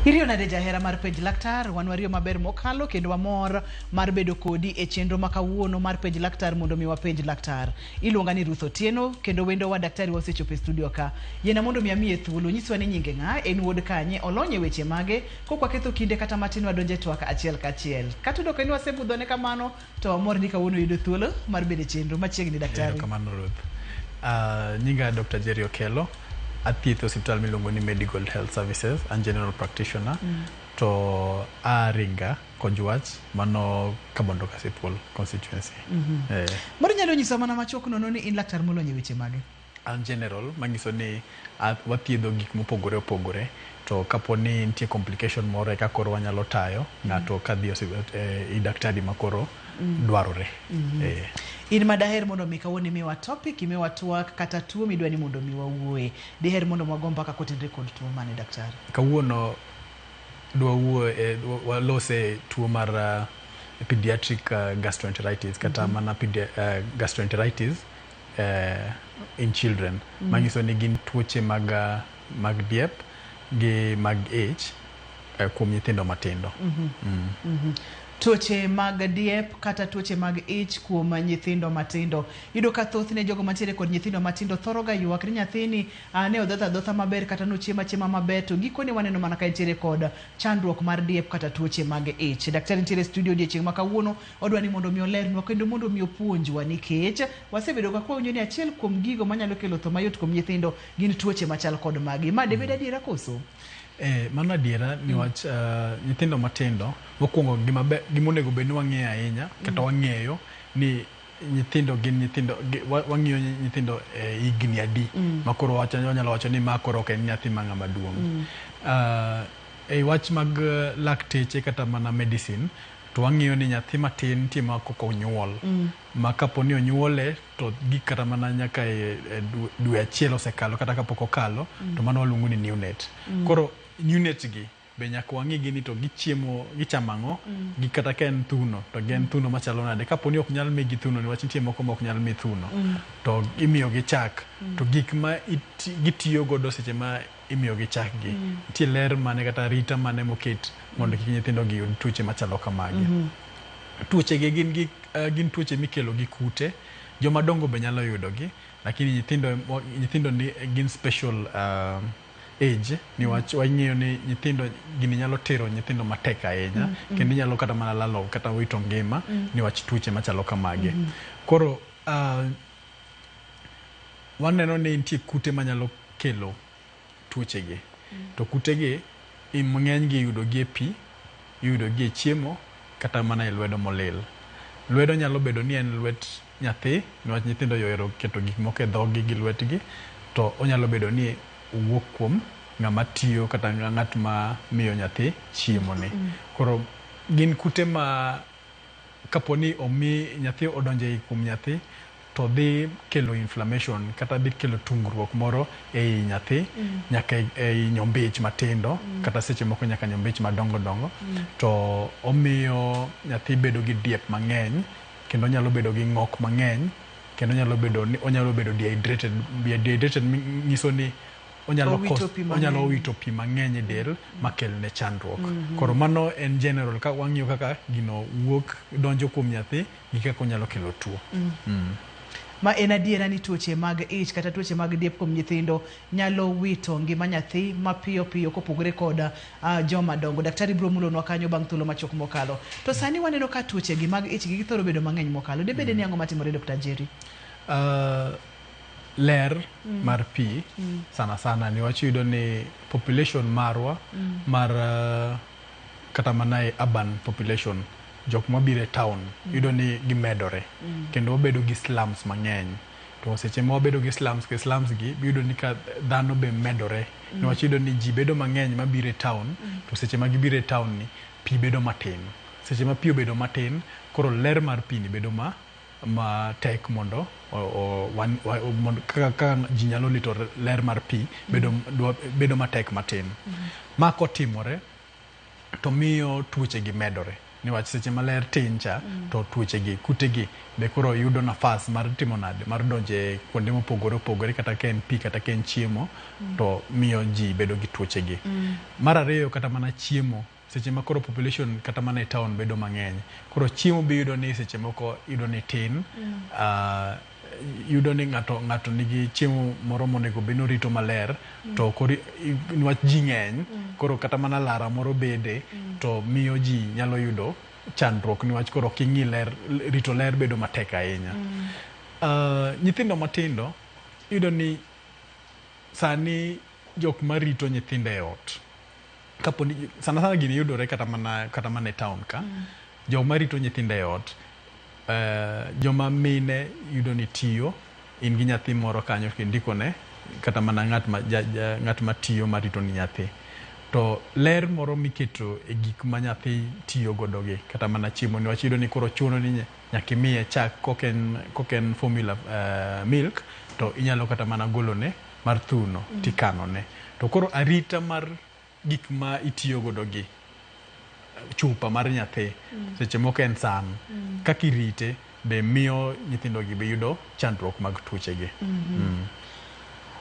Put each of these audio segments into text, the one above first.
Irio nade jahera mar Penj Laktar, wan wario maber mokalo kendo wamor mar bedo kodi e chenro makawuono mar Penj Laktar mondo mi wapenj laktar. Iluonga ni Ruth Otieno kendo wendo wa daktari wasechopo e studio ka. Yena mondo mi amie thuolo nyiswa ni nyinge ng'a, en wuod kanye, olonye weche mage, kokwa ketho kinde kata matin wadonje twak achiel kachiel. Katudo kendo wasebudhone kamano to wamor ni kawuono yudo thuolo mar bedo e chenro machiegni daktari. Kamano Ruth. Nyinga Dr. Jerry Okello. Athieth hospital miluongo ni Medical Health Services and General Practitioner to Aringa Konjwach mano Kabondo Kasipul constituency. Moro nyalo nyiso mana machok nono ni in laktar molonye weche mage. An general manyiso ni wathiedho gik mopogore opogore to kaponi nitie complication moro eka koro wanyalo tayo ng'ato kadhi i daktari makoro dwarore. In madaher mondo mi kawuono miwa topic, miwa twak kata tuo midwa ni mondo mi wawuoye. Diher mondo mwagom mpaka kotenre kod tuo mane daktari? Kawuono dwa wuoye walose tuo mar pediatric gastroenteritis kata mana gastroenteritis in children. Manyiso ni gin tuoche mag diep gi mag ich kuom nyithindo matindo. Tuoche mag diep kata tuoche mag ich kuom nyithindo matindo. Yudo ka thothne jogo mantiere kod nyithindo matindo thoroga ywak ni nyathini ne odhotha maber kata nochiema maber to gikone waneno mana ka entiere kod chandruok mar diep kata tuoche mag ich. Daktari nitiere studio odiochieng' ma kawuono odwa ni mondo mi olernwa kendo mondo mi opuonjwa nikech wasebedo ka kwawinjo ni achiel kuom gigo manyalo kelo tho mayot kuom nyithindo gin tuoche machal kod magi. Ma debed adiera koso? Mano adiera niwach nyithindo matindo mokwongo gimonego bed ni wang'eyo ahinya kata wang'eyo ni nyithindo gin nyithindo wang'iyo nyithindo higni adi makoro wanyalo wacho ni makoro ok en nyathi ma ng'ama duong'. E wach mag lakteche kata mana medicine to wang'iyo ni nyathi matin nitie ma koko onyuol ma kaponi onyuole to gik kata mana nyaka dwe achiel osekalo kata kapok okalo to mano waluongo ni neonate. Koro neonate gi be nyaka wang'i gi ni to gichiemo gichamo ang'o gi kata ka en thuno to gen thuno machalo nade. Kaponi ok nyal migi thuno niwach nitie moko ma ok nyal mi thuno to imiyo gi chak to gik ma gitiyo godo seche ma imiyo gi chak gi nitie ler mane kata rita mane moket mondo kik nyithindo gi yud tuoche machalo kamagi. Tuoche gi gin tuoche mikelo gi kute. Joma dongo be nyalo yudo gi lakini nyithindo ni gin special age niwach wang'iyo ni nyithindo gini nyalo tero nyithindo matek ahinya kendo nyalo kata mana lalo kata wito ngima niwach tuoche machalo kamagi. Koro waneno ni nitie kute manyalo kelo tuoche gi to kute gi mang'eny gi yudo gi e pi, yudo gi e chiemo kata mana e lwedo molil. Lwedo nyalo bedo ni en lwet nyathi niwach nyithindo yohero keto gik moko e dhogi gi lwetgi to onyalo bedo ni owuok kuom ng'ama tiyo kata ng'at ma miyo nyathi chiemo ni. Koro gin kute ma kaponi omi nyathi odonje kuom nyathi to dhi kelo inflammation kata dhi kelo tungruok moro ei nyathi nyaka ei nyombich matindo kata seche moko nyaka nyombich madongo dongo to omiyo nyathi bedo gi diep mang'eny kendo nyalo bedo gi ng'ok mang'eny kendo onyalo bedo dehydrated. Dehydrated nyiso ni onyalo wito pi mang'eny e del makel ne chandruok. Koro mano en general ka wang'iyo kaka gino wuok donjo kuom nyathi gi kaka onyalo kelo tuo. Ma en adiera ni tuoche mag ich kata tuoche mag diep kuom nyithindo nyalo wito ngima nyathi mapiyo kopogore kod joma dongo. Daktari biro mulonwa kanyo bang' thuolo machok mokalo. To sani waneno ka tuoche gi mag ich gi thoro bedo mang'eny mokalo. Debede ni ang'o matimore Dr. Jerry? Ler mar pi sana niwach yudo ni population marwa mar kata mana e urban population jok mabiro e town yudo ni gimedore kendo wabedo gi slums mang'eny to seche ma wabedo gi slums gi yudo ni ka dhano be medore niwach yudo ni ji bedo mang'eny mabiro e town to seche ma gibiro e town ni pi bedo matin. Seche ma pi obedo matin koro ler mar pi ni bedo ma tek mondo kaka ji nyalo lito ler mar pi bedo matek matin. Ma kotimore to miyo tuoche gi medore niwach seche maler tin cha to tuoche gi kute gi be koro yudo nafas mar timo nade mar donje kuonde mopogore opogore kata ken pi kata ken chiemo to miyo ji bedo gi tuoche gi. Mar ariyo kata mana chiemo seche ma koro population kata mana e town bedo mang'eny koro chiemo bi yudo ni seche moko yudo ni tin yudo ni ng'ato nigi chiemo moro monego bed ni rito maler to niwach ji ng'eny koro kata mana lara moro bede to miyo ji nyalo yudo chandruok niwach koro king'i rito ler bedo matek ahinya. Nyithindo matindo yudo ni sani jok marito nyithindo e ot kaponi sana gini yudore kata mana e town ka jok marito nyithindo e ot joma mine yudo ni tiyo in gi nyathi moro kanyo kindikone kata mana ng'at ma tiyo marito ni nyathi to ler moro miketo e gik ma nyathi tiyo godo gi kata mana chiemo niwach yudo ni koro chuno ni nyaka imiye chak koken formula milk to inyalo kata mana golone mar thuno tikanone to koro arita mar gik ma itiyo godo gi chupa mar nyathi seche moko en san kakirite be miyo nyithindo gi be yudo chandruok mag tuoche gi.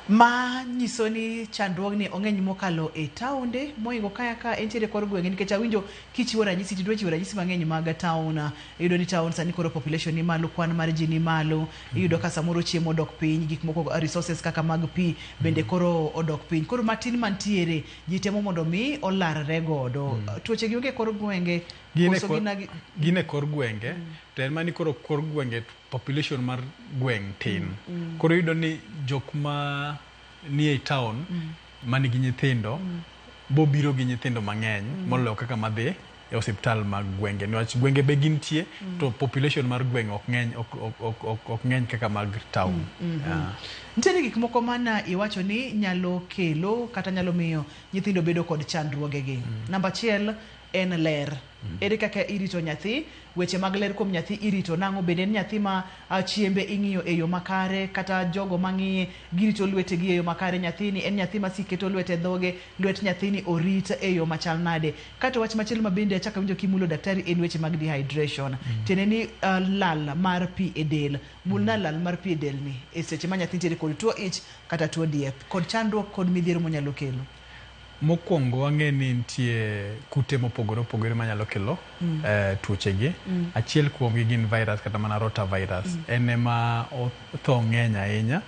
Ma nyiso ni chandruogni ong'eny mokalo e taonde moingo kaya ka entiere kor gwenge nikech awinjo kichiwo ranyisi tidwa chiwo ranyisi mang'eny mag taon. Iyudo ni taon sani koro population ni malo, kwan mar ji ni malo, iyudo ka samoro chiemo odok piny, gik moko resources kaka mag pi bende koro odok piny. Koro matin mantiere ji temo mondo mi olarre godo. Tuoche gi onge kor gwenge gine kor gwenge to en mani koro kor gwenge population mar gweng tin koro yudo ni jok ma nie e town manigi nyithindo bo biro gi nyithindo mang'eny moloyo kaka madhi e osiptal mag gwenge niwach gwenge be gintie to population mar gweng ok ng'eny kaka mag town. Nitiere gik moko mana iwacho ni nyalo kelo kata nyalo miyo nyithindo bedo kod chandruoge gi. Namba 1 en ler. Ere kaka irito nyathi, weche mag ler kuom nyathi irito nang'o bende en nyathi ma chiembe ing'iyo e yo makare kata jogo mang'iye girito lwete gi e yo makare nyathini en nyathi ma siketo lwete dhoge lwet nyathini orit e yo machal nade. Kata wach machielo ma bende achaka winjo kimulo daktari en weche mag dehydration. Tiende ni lal mar pi e del. Mulna lal mar pi e del ni e seche ma nyathi nitiere kod tuo ich kata tuo diep kod chandruok kod midhiero monyalo kelo. Mokwongo wang'e ni nitie kute mopogore opogore manyalo kelo tuoche gi. Achiel kuomgi gin virus kata mana rotavirus. En ema otho ng'eny ahinya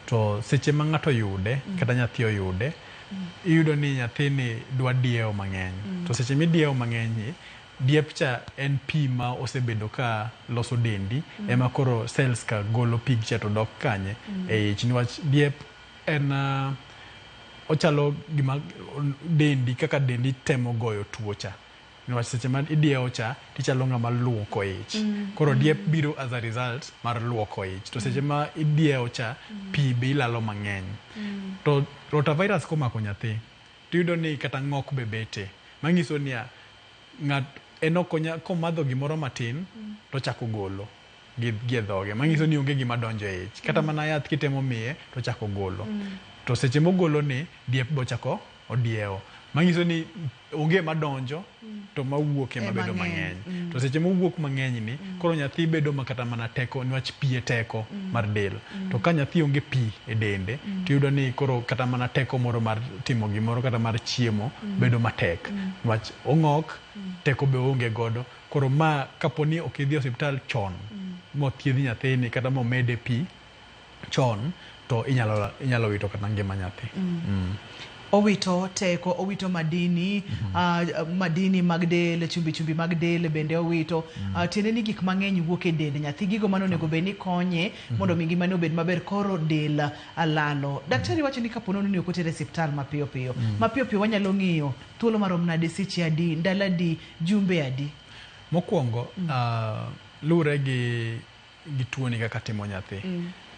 to seche ma ng'ato yude kata nyathi oyude iyudo ni nyathini dwa diewo mang'eny to seche midiewo mang'eny diep cha en pi ma osebedo ka loso dendi ema koro cells ka golo pig cha to dok kanye e ich niwach diep en ochalo gima dendi kaka dendi temo goyo tuocha niwach seche ma idiewo cha tichalo ng'ama luoko ich koro diep biro as a result mar luoko ich to seche ma idiewo cha pi be ilalo mang'eny to rotavirus komako nyathi tiyudo ni kata ng'ok be bete mang'iso ni komadho gimoro matin to chako golo gi dhoge mang'iso ni onge gima donjo e ich kata mana yath kitemo miye to chako golo to seche mogolo ni diep bo chako odiewo mang'iso ni onge madonjo to mawuok ema bedo mang'eny to seche mowuok mang'eny ni koro nyathi bedo makata mana teko niwach pi e teko mar del to ka nyathi onge pi e dende tiyudo ni koro kata mana teko moro mar timo gimoro kata mar chiemo bedo matek niwach ong'ok teko be onge godo koro ma kaponi ok idhi osiptal chon mothiedhi nyathini kata momede pi chon to inyalo wito kata ngima nyathi. Owito teko, owito madini, madini mag del, chumbi mag del bende owito. Tiende ni gik mang'eny wuok e dend nyathi gigo mano onego bed ni konye mondo mi ngimane obed maber koro del alalo. Daktari wacho ni kapo nono ni ok otere osiptal mapiyo piyo. Mapiyo piyo wanyalo ng'iyo thuolo marom nade, seche adi, ndalo adi, jumbe adi. Mokwongo lure gi tuoni kaka timo nyathi.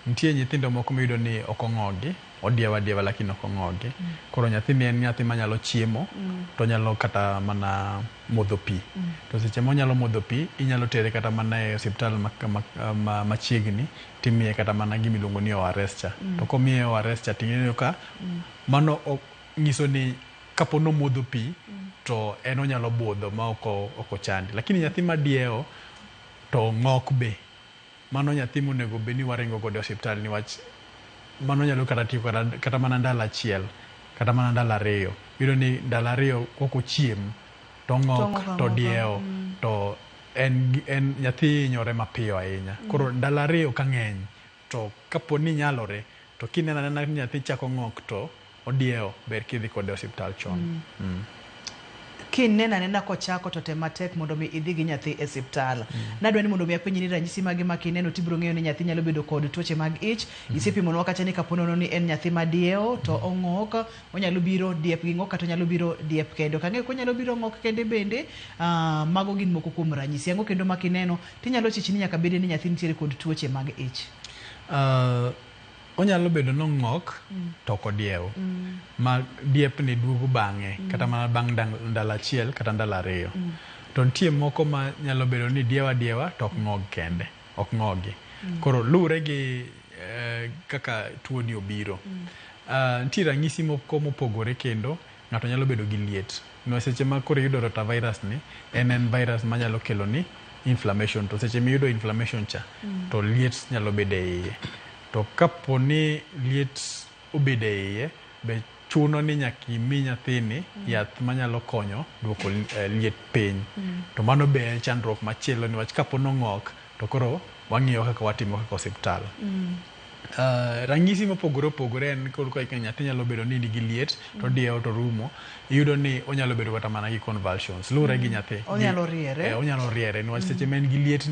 Nitie nyithindo moko miyudo ni ok ong'ogi, odiewa lakini ok ong'ogi. Koro nyathi ni en nyathi manyalo chiemo to nyalo kata mana modho pi. To seche monyalo modho pi, inyalo tere kata mana e osiptal machiegni timiye kata mana gimiluongo ni ORS cha. To komiye ORS cha ting'eyo ka mano ng'iso ni kapo nomodho pi to en onyalo budho ma oko chandi. Lakini nyathi madieo to ng'ok be, mano nyathi monego bed ni waringo godo e osiptal, niwach mano nyalo kata tiyo kata mana ndalo achiel kata mana ndalo ariyo. Iyudo ni ndalo ariyo kok ochiem to ng'ok to dieo to en nyathi hinyore mapiyo ahinya. Koro ndalo ariyo ka ng'eny, to kapo ni nyalore to kineno anena ni nyathi chako ng'ok to odieo, ber kidhi kode e osiptal chon. Kineno anena kochako to tem matek mondo mi idhi gi nyathi e osiptal. Nadwa ni mondo mi apenji ni ranyisi mage ma kineno tibiro ng'eyo ni nyathi nyalo bedo kod tuoche mag ich. Isipimonwa kata ni kapo nono ni en nyathi madieo to ong'ok, onyalo biro diep gi ng'ok kata onyalo biro diep kendo. Kang'eyo ko onyalo biro ng'ok kende bende, mago gin moko kuom ranyisi. Ang'o kendo ma kineno tinyalo chichi ni nyaka bede ni nyathi nitiere kod tuoche mag ich? Onyalo bedo no ng'ok to kodieo, ma diep ni duogo bang'e kata mana bang' ndalo achiel kata ndalo ariyo. To nitie moko ma nyalo bedo ni diewa to ok ng'og kende, ok ng'ogi. Koro luwre gi kaka tuo ni obiro. Nitie ranyisi moko mopogore kendo, ng'ato nyalo bedo gi liet. No seche ma koro yudo rotavirus ni, en virus ma nyalo kelo ni inflammation. To seche miyudo inflammation cha, to liet nyalo bedo e iye. To kapo ni liet obedo e iye, be chuno ni nyaka imi nyathini yath manyalo konyo duoko liet piny. To mano be en chandruok machielo, niwach kapo nong'ok to koro wang'iyo kaka watimo kaka osiptal. Ranyisi mopogore opogore en koro ka nyathi nyalo bedo ni nigi liet to dieo to rumo, iyudo ni onyalo bedo kata mana gi convulsions. Luwre gi nyathi. Onyalo riere. Onyalo riere, niwach seche ma en gi liet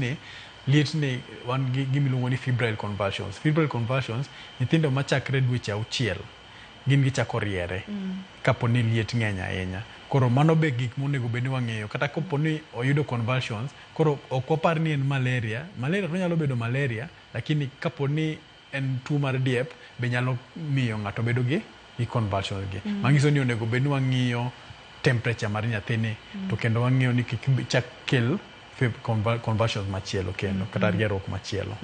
ni wan gi gimiluongo ni febrile convulsions. Febrile convulsions, nyithindo machakre dweche 6 gin gichako riere kapo ni liet ng'eny ahinya. Koro mano be gik monego bed ni wang'eyo. Kata kapo ni oyudo convulsions, koro ok wapar ni en malaria. Malaria to nyalo bedo malaria, lakini kapo ni en tuo mar diep be nyalo miyo ng'ato bedo gi convulsions gi. Manyiso ni onego bed ni wang'iyo temperature mar nyathini, to kendo wang'iyo ni kik chak kel conversions machielo kendo kata rieruok machielo.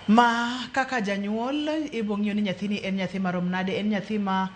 Ma kaka janyuol ibo ng'iyo ni nyathini en nyathi marom nade, en nyathi ma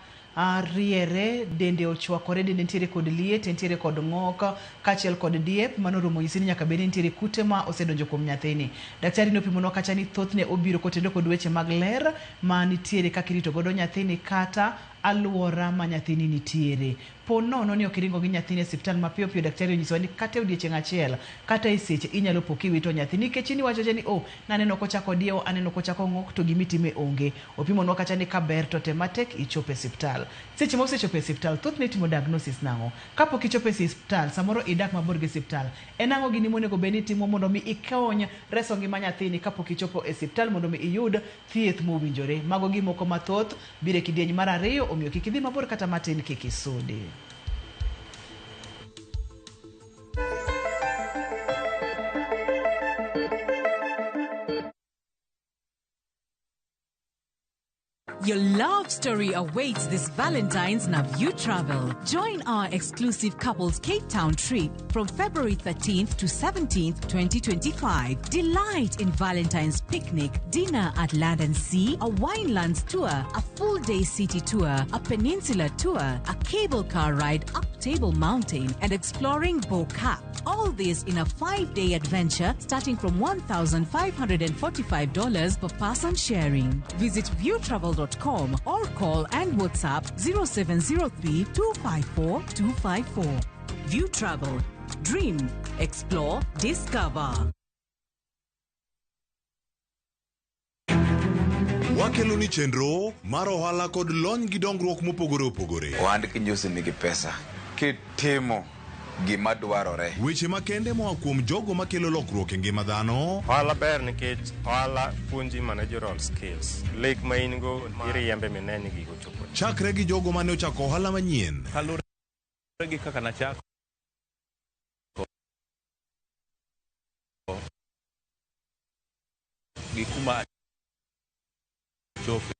riere, dende ochwakore, dende nitiere kod liet, nitiere kod ng'ok kachiel kod diep, mano romo nyisi ni nyaka bed nitiere kute ma osedonjo kuom nyathini. Daktari nopimonwa kacha ni thothne obiro kotendo kod weche mag ler ma nitiere kaka irito godo nyathini kata aluora ma nyathini nitiere. Po nono ni okiringo gi nyathini e osiptal mapiyo piyo, daktari onyisowa ni kata odiochieng' achiel kata e seche inyalo po kiwito nyathi nikech ni wacho ni naneno kochako dieo, aneno kochako ng'ok, to gimitime onge. Opimonwa kacha ni kaber to tem matek ichopo e osiptal. Seche ma osechopo e osiptal, thothne itimo diagnosis nang'o? Kapok ichopo e osiptal, samoro idak mabor gi osiptal, en ang'o gini monego bed ni itimo mondo mi ikony reso ngima nyathini kapok ichopo e osiptal mondo mi iyud thieth mowinjore? Mago gimoko mathoth bire kidieny mar ariyo, omiyo kik idhi mabor kata matin, kik isudi. Your love story awaits this Valentine's na View Travel. Join our exclusive couples Cape Town trip from February 13th to 17th, 2025. Delight in Valentine's picnic, dinner at Land and Sea, a winelands tour, a full-day city tour, a peninsula tour, a cable car ride up Table Mountain, and exploring Bo Cap. All this in a 5-day adventure starting from $1,545 per person sharing. Visit viewtravel.com or call and WhatsApp 0703 254 254. View Travel. Dream, explore, discover. Wakeloni chenro mar ohala kod lony gi dongruok mopogore opogore. Ohand kinyosi nigi pesa kitimo gima dwarore. Weche makende moa kuom jogo makelo lokruok e ngima dhano. Ohala ber nikech ohala puonji managerial skills. Lek ma in go iriembe mineni gigo chopo. Chakre gi jogo mane ochako ohala manyien. Kalure gi kaka nachako gi kuma chofe.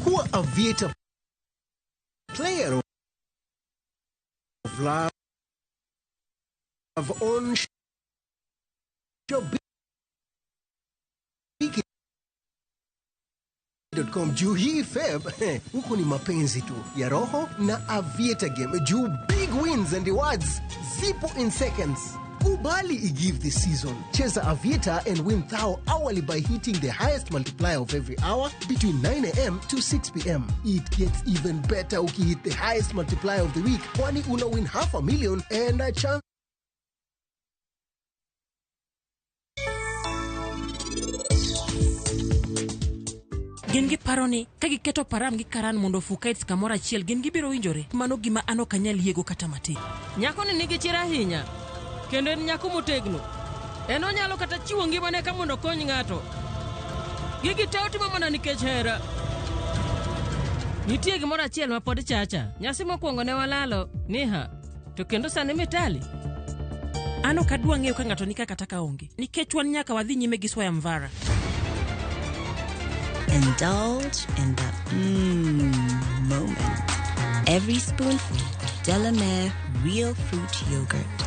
Who Aviator player of love on shopee.com. Juu hii Feb, huku ni mapenzi tu ya roho na Aviator Game. Juu big wins and rewards zipo in seconds. Kubali i-give this season. Cheza Aviator and win thou hourly by hitting the highest multiplier of every hour between 9 a.m. to 6 p.m. It gets even better uki hit the highest multiplier of the week, kwani una win $500,000 and a chance. Gin gi paroni ka giketo param gi karan mondo Fukait kamoro achiel gin gibiro winjore. Mano gima ano kanyal yiego kata matin. Nyako ni nigi chira ahinya kendo en nyako motegno. En onyalo kata chiwo ngimane ka mondo kony ng'ato. Gigi te otimo mana nikech hera. Nitie gimoro achiel ma pod chacha. Nyasi mokwongo ne walalo niha to kendo sani mitali. Ano kadwa ng'eyo ka ng'ato nika kata ka onge. Nikech wan nyaka wadhi nyime gi Swaya Mvara. Indulge in that moment. Every spoonful, Delamere real fruit yogurt.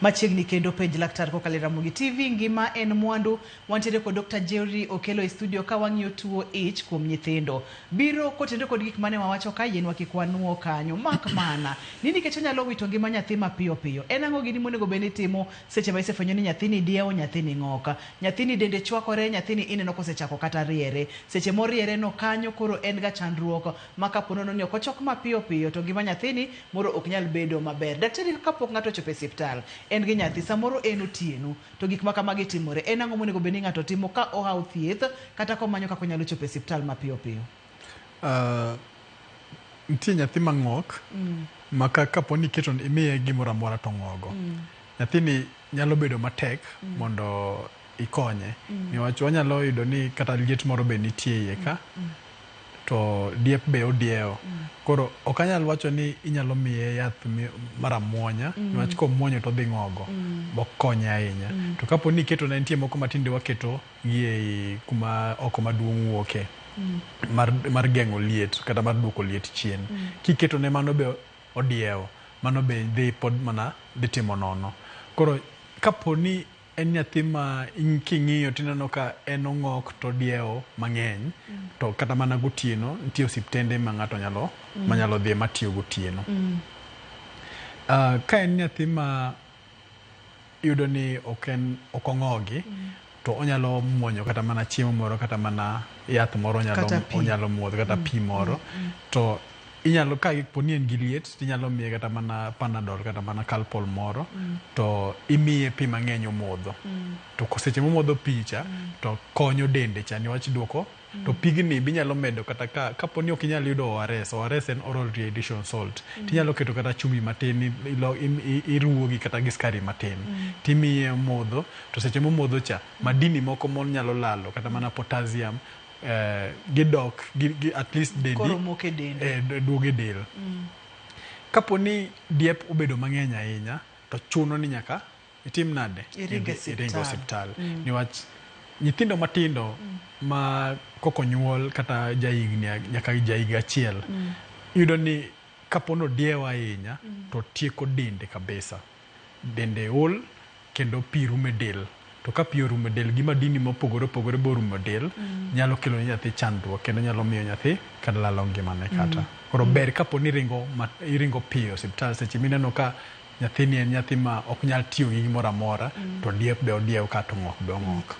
Machiegni kendo page laktar kokalo Ramogi TV ngima en mwandu. Wantiere kod Dr. Jerry Okelo e studio ka wang'iyo tuo ich kuom nyithindo. Biro kotendo kod gik mane wawacho ka yen wakikwanuo kanyo mak mana. Nini kecho nyalo wito ngima nyathi mapiyo piyo. En ang'o gini monego bed ni timo seche ma isefwenyo ni nyathini diewo, nyathini ng'oka. Nyathini dende chwakore, nyathini ineno kosechako kata riere. Seche moriere no kanyo koro en ga chandruok maka ponono ni okochok mapiyo piyo to ngima nyathini moro ok nyal bedo maber. Daktari kapok ng'ato chopo e osiptal en gi nyathi samoro en otieno to gik ma kamagi timore en ang'o monego bed ni ng'ato timo ka ohaw thieth kata komanyo kako nyalo chopo e osiptal mapiyo piyo. Nitie nyathi mang'ok maka kaponi keto imiye gimoro amora to ng'ogo. Nyathini nyalo bedo matek mondo ikonye niwach wanyalo yudo ni kata liet moro be nitie iye ka to diep be odiewo. Koro ok anyal wacho ni inyalo miye yath mara muonya niwach komuonyo to dhi ng'ogo bok konye ahinya. To kapo ni keto na nitie moko matinde waketo gie kuma oko maduong' wuoke mar geng'o liet kata mar duoko liet chien. Kiketo ne mano be odiewo, mano be dhi pod mana dhi timo nono. Koro kapo ni en nyathi ma king'iyo tineno ka en ong'ok to diewo mang'eny to kata mana gotieno nitie osiptende ma ng'ato manyalo dhi matiyo gotieno. Ka en nyathi ma yudo ni ok ong'ogi to onyalo muonyo kata mana chiemo moro kata mana yath moro onyalo muodho kata pi moro to inyalo ka poni en gi liet tinyalo miye kata mana Panadol kata mana Calpol moro to imiye pi mang'eny omodho to seche momodho pi cha to konyo dende cha niwach duoko to pigni binyalo medo kata kaponi ok inyalo yudo ORS en oral rehydration salt tinyalo keto kata chumbi matin iruwogi kata gi skari matin timiye modho to seche momodho cha madini moko monyalo lalo kata mana potassium gidok at least duoge del. Kaponi diep obedo mang'eny ahinya to chuno ni nyaka itim nade iringo osiptal niwach nyithindo matindo ma koko nyuol kata nyaka jahiga achiel yudo ni kapono diewo ahinya to tieko dende kabisa. Dende ol kendo pi rume del. To ka pi orumo del gi madini mopogore opogore borumo del nyalo kelo ni nyathi chandruok kendo nyalo miyo nyathi kata lalo ngimane kata. Koro ber kapo ni iringo piyo osiptal seche mineno ka nyathini en nyathi ma ok nyal tiyo gi gimoro amora to diep be odiewo kata ng'ok be ong'ok.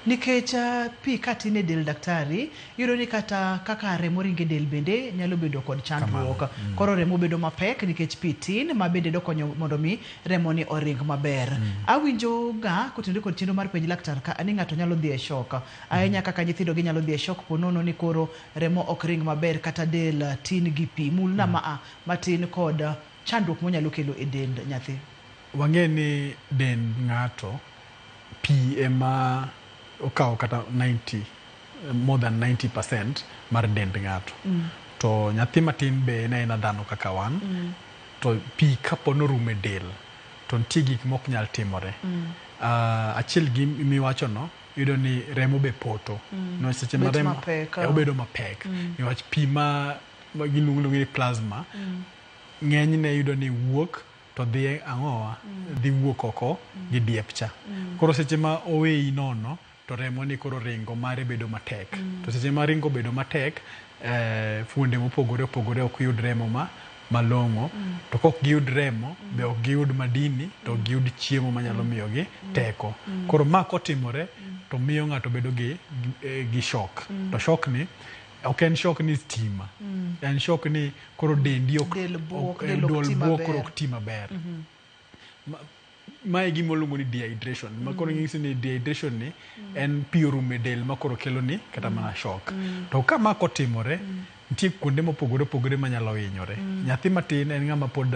Nikech pi katine del daktari yudo ni kata kaka remo ringe del bende nyalo bedo kod chandruok. Koro remo bedo mapek nikech pi tin ma bende dokonyo mondo mi remo ni oring maber. Awinjo ga kotende kod chenro mar penj laktar ka ani ng'ato nyalo dhi e shok ahinya kaka nyithindo gi nyalo dhi e shok ponono ni koro remo ok ring maber kata del tin gi pi mulna matin kod chandruok monyalo kelo e dend nyathi. Wang'e ni dend ng'ato pi ema okawo kata more than 90% mar dend ng'ato. To nyathi matin be en dhano kaka wan to pi kapo norume del to to nitie gik mok nyal timore. Achiel gi miwacho no yudo ni remo be poto. No seche ma remo obedo mapek. Niwach pi ma giluongo ni plasma ng'enyne yudo ni wuok to dhi ang'owa dhi wuok oko gi diep cha. Koro seche ma oweyi nono to remo ni koro ringo mare bedo matek. To seche ma ringo bedo matek, fuonde mopogore opogore ok yud remo malong'o, to kok giyud remo be ok giyud madini, to ok giyud chiemo manyalo miyogi teko. Koro ma kotimore to miyo ng'ato bedo gi shock. To shock ni ok en shock ni stima, en shock ni koro dendi del buok koro ok ti maber. Mae gima oluongo ni dehydration. Ma koro ng'isi ni dehydration ni en pi orumo e del ma koro kelo ni kata mana shock. To ka ma kotimore, nitie kuonde mopogore opogore manyalo hinyore. Nyathi matin en ng'ama pod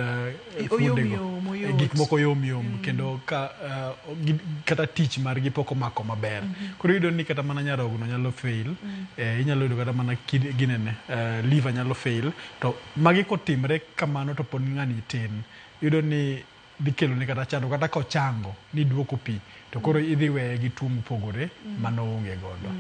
fuondego gik moko yom kendo kata tich margi pok omako maber. Koro iyudo ni kata mana nyarogno nyalo fail, inyalo yudo kata mana liver nyalo fail. To magi kotimre kamano to pod ng'ani tin, iyudo ni dhi kelo ni kata chando kata kochango ni duoko pi to koro idhi weye gi tuo mopogore mano onge godo.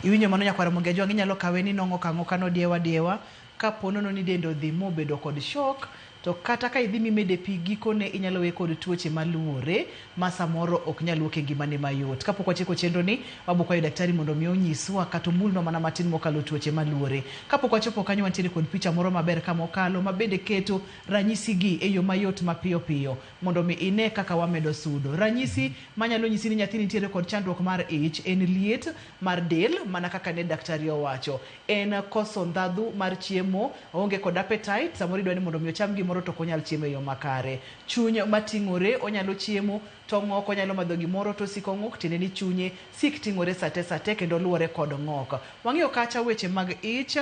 Iwinjo mano nyakwara monge jwangi nyalo kawe ni nong'o kang'o kano diewa ka ponono ni dendo dhi mobedo kod shock, to kata ka idhi mimede pi gikone inyalo we kod tuoche maluore ma samoro ok nyal wuok e ngimane mayot. Kapok wachiko chenro ni wabuok kwayo daktari mondo mi onyiswa kata omulnwa mana matin mokalo tuoche maluore. Kapok wachopo kanyo wantiere kod picha moro maber kamokalo ma bende keto ranyisi gi e yo mayot mapiyo piyo mondo mi ine kaka wamedo sudo. Ranyisi manyalo nyisi ni nyathini nitiere kod chandruok mar ich en liet mar del mana kaka ne daktari owacho. En koso ndhadhu mar chiemo, onge kod appetite, samoro idwa ni mondo mi ocham gimoro to konyal chiemo e yo makare. Chuny mating'ore, onyalo chiemo to ng'ok, onyalo madho gimoro to siko ng'ok, tiende ni chunye sik ting'ore sate kendo luore kod ng'ok. Wang'iyo kacha weche mag ich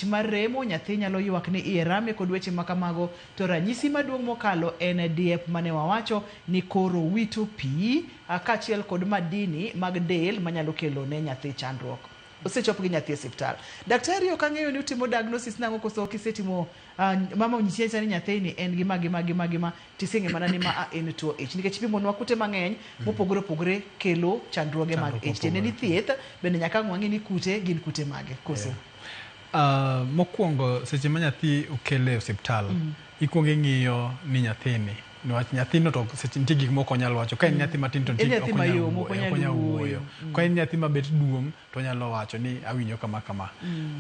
mar remo, nyathi nyalo ywak ni iye rame kod weche makamago. To ranyisi maduong' mokalo en diep mane wawacho ni koro wito pi kaachiel kod madini mag del manyalo kelo ne nyathi chandruok. Osechop gi nyathi e osiptal. Daktari ok ang'eyo ni utimo diagnosis nang'o koso kisetimo mama onyisi ni nyathini en gima tiseng'e mana ni ma en tuo ich. Nikech pimonwa kute mang'eny mopogore opogore kelo chandruoge mag ich. Tiende ni thieth bende nyaka wang'e ni kute gin kute mage koso. Mokwongo seche ma nyathi okele e osiptal, ikuongo ing'iyo ni nyathini niwach nyathino to seche nitie gik moko nyalo wacho. Ka en nyathi matin to ok onyal wuoyo. Ka en nyathi mabet duong' to nyalo wacho ni awinjo kama.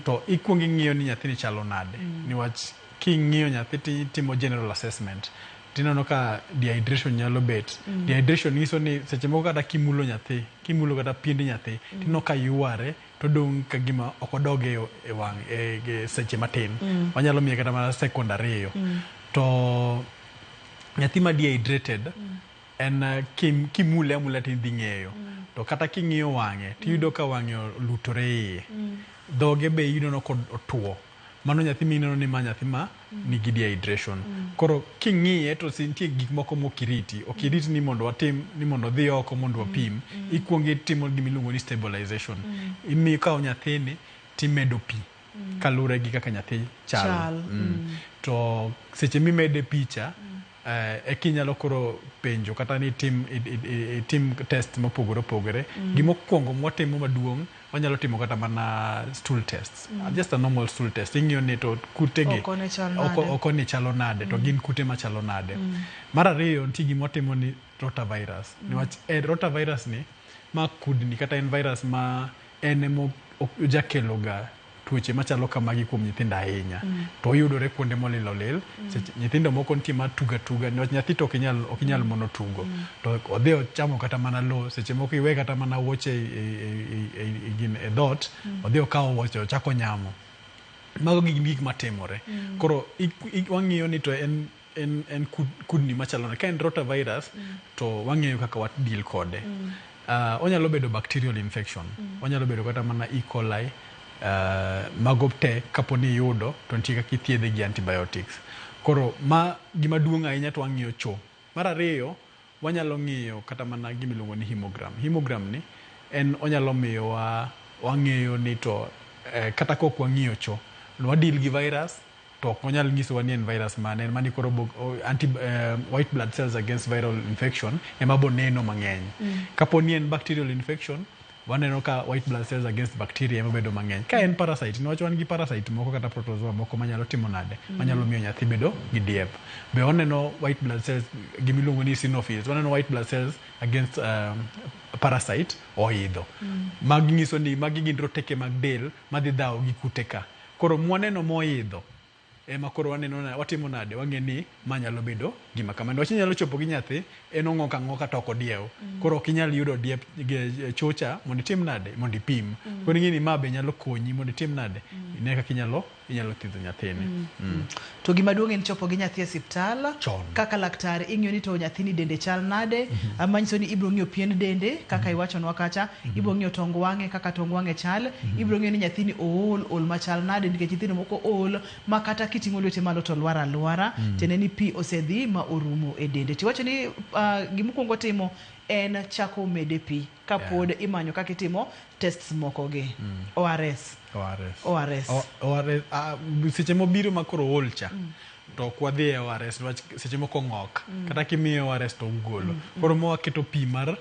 To ikuongo ing'iyo ni nyathini chalo nade. Niwach king'iyo nyathi timo general assessment, tineno ka dehydration nyalo bet. Dehydration nyiso ni seche moko kata kimulo nyathi, kimulo kata piendi nyathi, tineno ka yware to dong' ka gima ok odoge e wang' seche matin. Wanyalo miye kata mana second ariyo. To nyathi ma dehydrated en kimule amula tidhi ng'eyo. To kata king'iyo wang'e tiyudo ka wang'e olutore iye, dhoge be yudo kod otuo. Mano nyathi mineno ni ma nyathi ma nigi dehydration. Koro king'iye to nitie gik moko mokiriti. Okiriti ni mondo watim ni mondo dhi oko mondo wapim. Ikuongo itimo gimiluongo ni stabilization. Imiyo ka nyathini timedo pi kalure gi kaka nyathi chal. To seche mimede picha kinyalo koro penjo kata ni tim test mopogore opogore. Gimokwongo mwatimo maduong' wanyalo timo kata mana stool tests. Just a normal stool test. Ing'iyo ni to kutegi oko ni chalo nade, to gin kute machalo nade. Mar ariyo nitie gimwatimo ni rotavirus. Niwach rotavirus ni ma kudni kata en virus ma en ojakeloga tuoche machalo kamagi kuom nyithindo ahinya. To yudore kuonde molil olil. Nyithindo moko nitie ma tuga. Nyathi to ok inyal mono tugo. To odhi ochamo kata mana lo. Seche moko iwe kata mana wuoche e dhot. Odhi okawo wuoche ochako nyamo. Mago gik matimore. Koro wang'iyo ni to en kudni machalo nade. Ka en rotavirus to wang'iyo kaka wat deal kode. Onyalo bedo bacterial infection. Onyalo bedo kata mana E. coli. Mago te kaponi yudo to nitie kaka ithiedhe gi antibiotics. Koro gima duong' ahinya to wang'iyo cho. Mar ariyo wanyalo ng'iyo kata mana gimiluongo ni hemogram. Hemogram ni onyalo miyo wang'eyo ni to kata kok wang'iyo cho wadil gi virus to ok onyal nyisowa ni en virus mane en mani koro white blood cells against viral infection ema bo neno mang'eny. Kapo ni en bacterial infection, waneno ka white blood cells against bacteria ema bedo mang'eny. Ka en parasite, niwach wan gi parasite moko kata protozoa moko manyalo timo nade, manyalo miyo nyathi bedo gi diep. Be waneno white blood cells, gimiluongo ni eosinophils, waneno white blood cells against parasite oidho. Magi nyiso ni magi gin roteke mag del madhi dhawo gi kute ka. Koro mwaneno moidho ema koro waneno watimo nade, wang'e ni manyalo bedo gima kamano. Wach nyalo chopo gi nyathi en ong'ok ang'oka to ok odiew. Koro ok inyal yudo diep chocha mondo itim nade, mondo ipim. Koro ing'e ni ma be nyalo konyi mondo itim nade, ine kaka inyalo thiedho nyathini. To gima duong' en chopo gi nyathi e osiptal kaka laktar ing'iyo ni to nyathini dende chal nade, manyiso ni ibiro ng'iyo pien dende kaka iwachonwa kacha, ibiro ng'iyo tong wang'e kaka tong wang'e chal, ibiro ng'iyo ni nyathini ol machal nade, nikech nyithindo moko ol ma kata kiting'o lwete malo to lwar alwara, tiende ni pi osedhi ma orumo e dende. Tiwacho ni gimokwongo timo en chako mede pi kapod imanyo kaka itimo tests moko gi. ORS. Seche mobiro makoro olcha to kwadhi e ORS, seche moko ng'ok kata kimiyo ORS to ugolo. Koro mwaketo pi mar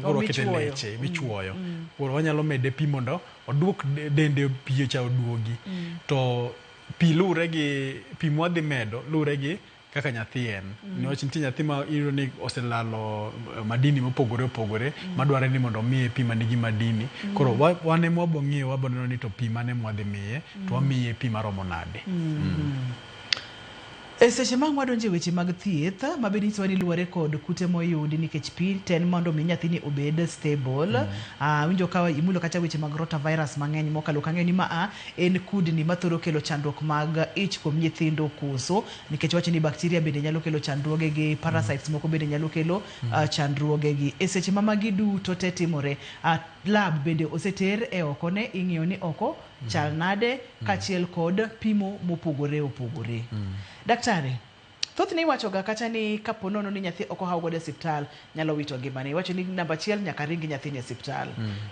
koro kete leche michuoyo. Koro wanyalo mede pi mondo oduok dende pi cha oduogi. To pi lure gi pi mwadhi medo lure gi kaka nyathi en. Niwach nitie nyathi ma iyudo ni oselalo madini mopogore opogore madware ni mondo miye pi manigi madini. Koro wane mwabo ng'iyo wabo neno ni to pi mane mwadhi miye to wamiye pi maromo nade. E seche ma wadonje weche mag thieth mabedi nyisowa ni luwore kod kute moyudi nikech pi ten mondo mi nyathini obed stable. Winjo ka imulo kata weche mag rotavirus mang'eny mokalo kang'eyo ni en kudni mathoro kelo chandruok mag ich kuom nyithindo koso, nikech wacho ni bakteria bende nyalo kelo chandruoge gi, parasites moko bende nyalo kelo chandruoge gi. E seche ma magi duto te timore, lab bende oseter e oko ne ing'iyo ni oko chal nade kachiel kod pimo mopogore opogore. Daktari, thoth ni iwachoga kata ni kapo nono ni nyathi ok ohaw godo e osiptal nyalo wito ngimane. Iwacho ni namba achiel nyaka ringi nyathini e osiptal.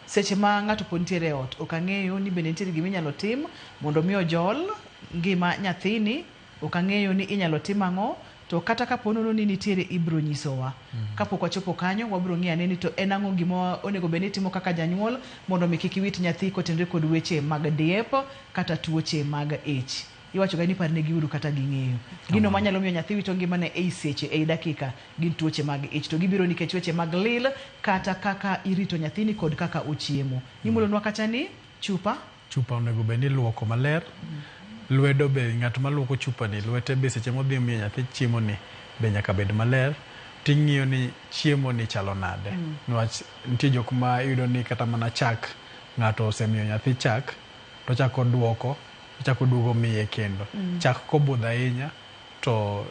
Seche ma ng'ato pod nitiere e ot, ok ang'eyo ni bende nitiere gima inyalo tim mondo mi ojol ngima nyathini, ok ang'eyo ni inyalo tim ang'o, to kata kapo nono ni nitiere ibro nyisowa. Kapok wachopo kanyo wabiro ng'iyane ni to en ang'o gima onego bed ni timo kaka janyuol mondo mi kik iwit nyathi kotenore kod weche mag diep kata tuoche mag ich. Iwacho ga ni parne giuru kata ging'eyo gino manyalo miyo nyathi wito ngimane ei seche ei dakika gin tuoche mag ich, to gibiro nikech weche mag lil kata kaka irito nyathini kod kaka ochiemo. Imulonwa kacha ni chupa onego bed ni luoko maler. Lwedo be ng'at maluoko chupa ni lwete be seche modhi miyo nyathi chiemo ni be nyaka bed maler. Ting'iyo ni chiemo ni chalo nade. Niwach nitie jok ma iyudo ni kata mana chak ng'ato osemiyo nyathi chak to chako duogo miye kendo. Chak kobudho ahinya to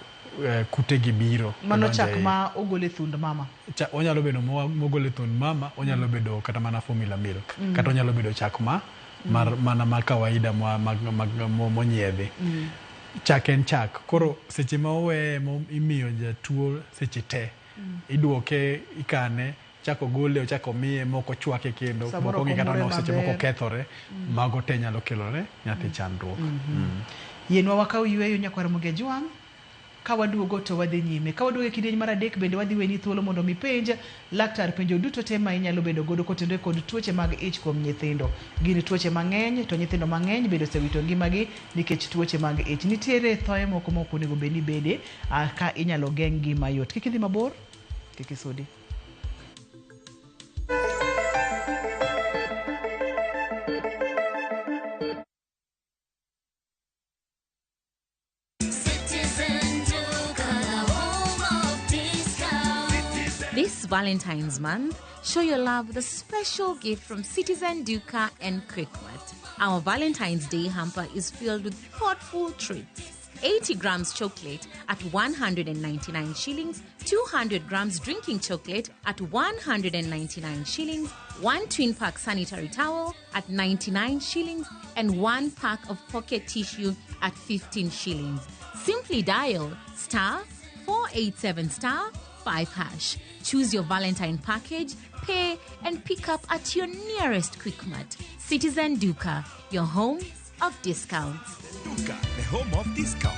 kute gi biro. Mano chak ma ogole thund mama. Onyalo bedo mogole thund mama, onyalo bedo kata mana formula milk, kata onyalo bedo chak mana ma kawaida monyiedhi. Chak en chak. Koro seche ma owe imiyo jatuo seche te, iduoke, ikane, chako gole, chako miye, moko chwake kendo, moko ng'i kata no seche moko kethore, mago te nyalo kelore nyathi chandruok. Yienwa wakaw yweyo nyakwar Mogejwang', ka waduogo to wadhi nyime. Ka waduogo e kidieny mar adek bende wadhi weni thuolo mondo mi penj laktar penjo duto te ma inyalo bedo godo kotenore kod tuoche mag ich kuom nyithindo. Gin tuoche mang'eny to nyithindo mang'eny bende osewito ngimagi nikech tuoche mag ich. Nitiere thoe moko ma ok onego bed ni bede ka inyalo geng' gi mayot. Kik idhi mabor, kik isudi. This Valentine's month, show your love the special gift from Citizen Duca and Quickmart. Our Valentine's Day hamper is filled with thoughtful treats. 80 grams chocolate at 199 shillings, 200 grams drinking chocolate at 199 shillings, 1 twin pack sanitary towel at 99 shillings, and 1 pack of pocket tissue at 15 shillings. Simply dial *487*5#. Choose your Valentine package, pay, and pick up at your nearest Quickmart. Citizen Duca, your home of discounts. Duka, the home of discounts.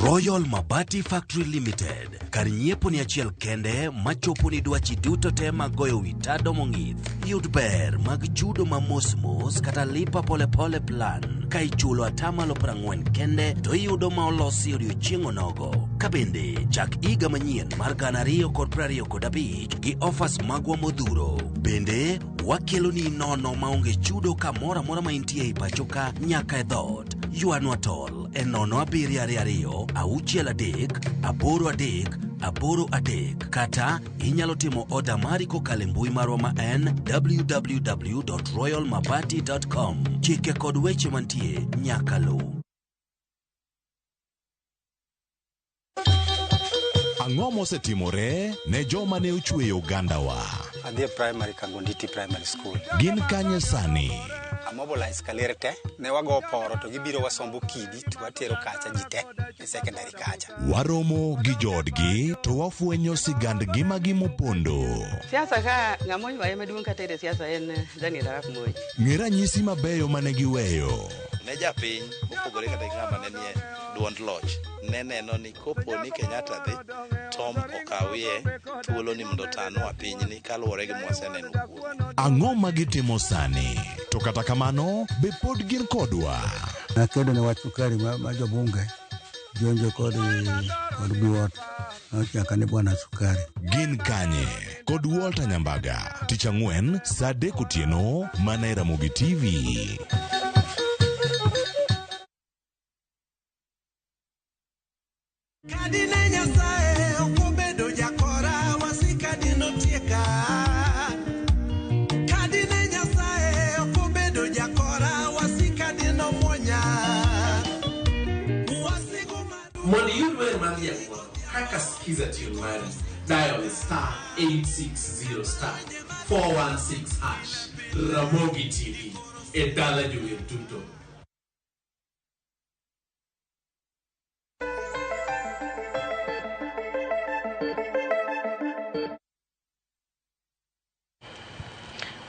Royal Mabati Factory Limited. Kar nyiepo ni achiel kende machopo ni dwachi duto te magoyo witado mong'ith. Yud ber mag chudo ma mos kata lipa pole pole plan. Ka ichulo atamalo 40 kende to iyudo ma olosi odiochieng' onogo. Kabende chak iga manyien mar 2025 gi offers magwa modhuro. Bende wakelo ni nono maonge chudo kamora mora ma intie i pachoka nyaka e dhot. Yuanwa tol e 0722 638 83 kata inyalo timo oda mari kokalo mbui marwa ma en www.royalmabati.com. Chike kod weche mantie nyaka lu. Ang'o mosetimore ne joma ne ochweyo Ugandawa? Adhi primary Kangonditi Primary School. Gin kanye sani? Mobilize kalere te ne wago poro to gibiro wasombo kidi to watero kacha jite e secondary kacha. Waromo gi jodgi to wafwenyo sigandgi magimopondo. Siasa ka ng'amoi wae maduong' kata e siasa en Daniel Arap Moi. Ng'e ranyisi mabeyo mane giweyo. Ne japiny opogore kata ng'ama ne nie duond loch ne neno ni kopo ni Kenyatta dhi Tom okawie thuolo ni mondo tanwa pinyni kaluwore gi mwaseneno kuome. Ang'o magitimo sani? To kata kamano be pod gin kodwa. Nakedo ne wach sukari ma jobunge jonjo kod buot nochaka ne bwana sukari. Gin kanye kod Walter Nyambaga tich ang'wen saa 3 otieno mana e Ramogi TV. Kadine Nyasaye okobedo jakora wasika dino tieka. Kadine Nyasaye okobedo jakora wasika dino monya. Mondo yudwe mag jakora kaka skiza tune mari dial star 860 star 416 hash Ramogi TV e dala jower tuto.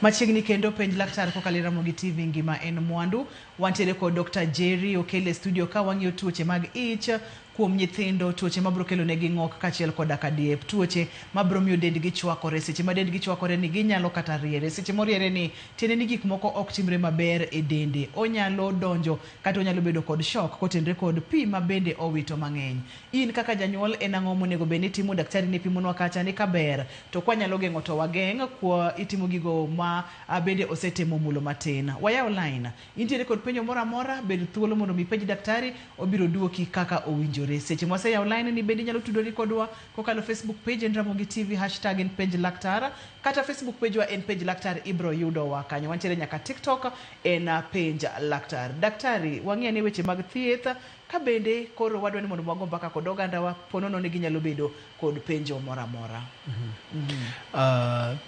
Machiegni kendo penj laktar kokalo Ramogi TV ngima en mwandu. Wantiere kod Dr. Jerry okele studio ka wang'iyo tuoche mag ich kuom nyithindo, tuoche mabro kelo negi ng'ok kachiel koda kadiep, tuoche mabro miyo dendgi chwakore, seche ma dendgi chwakore ni ginyalo kata riere, seche moriere ni tiende ni gik moko ok timre maber e dende, onyalo donjo kata onyalo bedo kod shock kotenre kod pi ma bende owito mang'eny. In kaka janyuol en ang'o monego bed ni timo? Daktari ne pimonwa kacha ni kaber to kwanyalo geng'o to wageng' kwa itimo gigo ma bende osetemo mulo matin. Wayaw line, intiere kod penjo moro amora, bed thuolo mondo mi penj daktari obiro duoki kaka owinjo. Seche mwase yaw line ni bendi nyalo tudori kodwa kokalo Facebook page en Ramogi TV hashtag en page laktar kata Facebook page wa en page laktar ibro yudo wa kanyo. Wantiere nyaka TikTok en page laktar. Daktari wang'e ni weche mag thieth ka bende koro wadwa ni mondo wago mbaka kod oganda wa ponono ni ginyalo bedo kod penjo mora mora.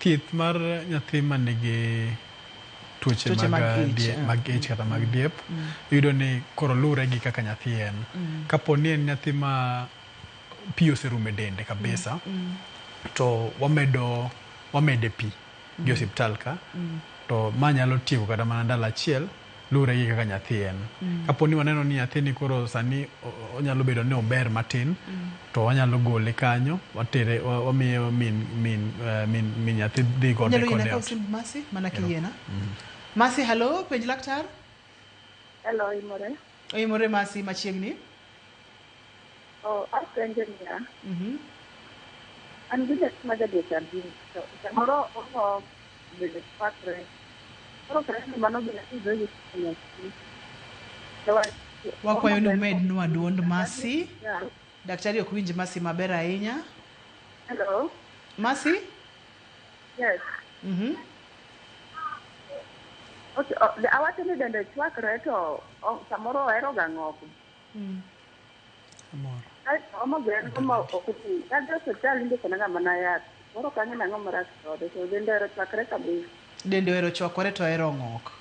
Thieth mar nyathi manigi tuoche mag ich kata mag diep yudo ni koro lure gi kaka nyathi en. Kapo ni en nyathi ma pi oserume dende kabisa to wamede pi gi osiptal ka to ma nyalo tieko kata mana ndalo achiel lure gi kaka nyathi en. Kapo ni waneno ni nyathi ni koro sani onyalo bedo ni ober matin to wanyalo gole kanyo watere wamiyo min nyathi dhi gode kode. Nyalo yena Masi mana kiyena. Masi, hello, penj laktar? Hello, Imore. Imore Masi, machiegni? Oh, apenjo niya. An gine maga desardi. So, samoro oho bende patre. Koro kare mano bende idoji kunyaki. Wakwayo ni umed nwa duond Masi. Daktari ok winj Masi maber ahinya. Hello. Masi? Yes. Okay, awacho ni dende chwakre to samoro ohero ga ng'oko. Omo gwen como okuti. Kadro hospital ndiko na mana yath. Moro kanyo nang'o marach kode. So dende ohero chwakre kabisa. Dende ohero chwakore to ohero ng'ok.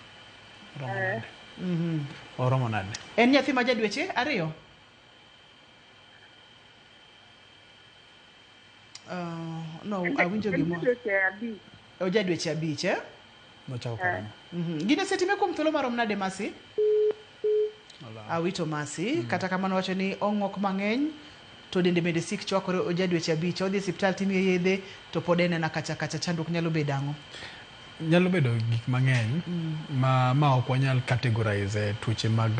Oromo nade? En nyathi ma jadweche 2? No, awinjo gimo. Oja dweche abich, eh? Nochako karang'o? Gine setime kuom thuolo marom nade Masi? Awito Masi, kata kamano wacho ni ong'ok mang'eny, to dende bende sik chwakore oja dweche abich, odhi osiptal timiye yedhe, to pod enena kacha chandruok nyalo bedo ang'o? Nyalo bedo gik mang'eny ma ok wanyal categorize tuoche mag